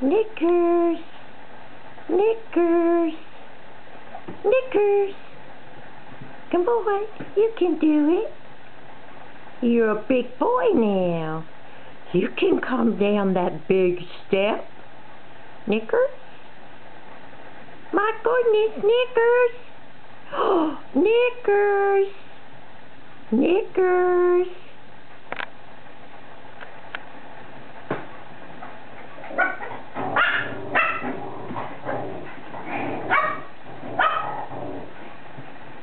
Knickers, Knickers, Knickers. Come on, you can do it. You're a big boy now. You can come down that big step. Knickers? My goodness, Knickers! Oh, Knickers! Knickers!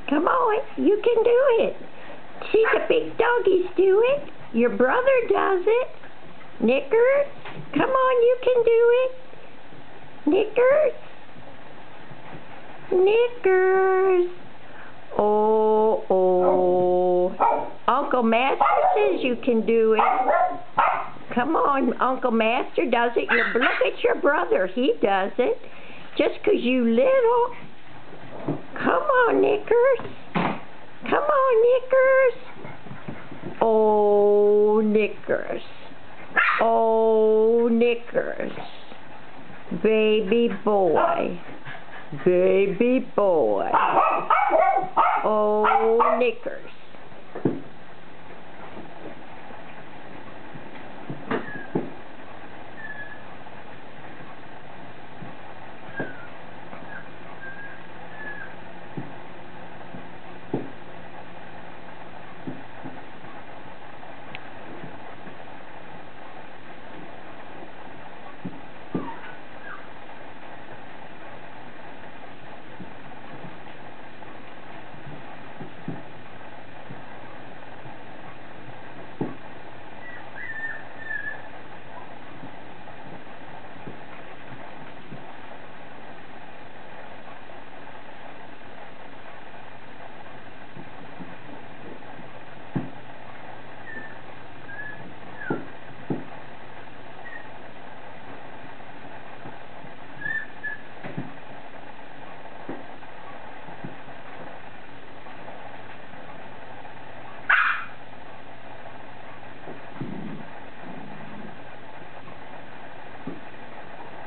Come on, you can do it. See the big doggies do it. Your brother does it. Knickers, come on, you can do it. Knickers. Knickers. Oh, oh. Uncle Master says you can do it. Come on, Uncle Master does it. Look at your brother. He does it. Just 'cause you little. Come on, Knickers. Come on, Knickers. Oh, Knickers. Oh, Knickers. Baby boy. Baby boy. Oh, Knickers.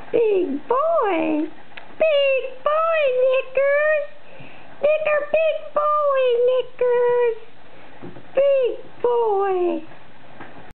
Big boy. Big boy, Knickers. Big boy, Knickers. Big boy.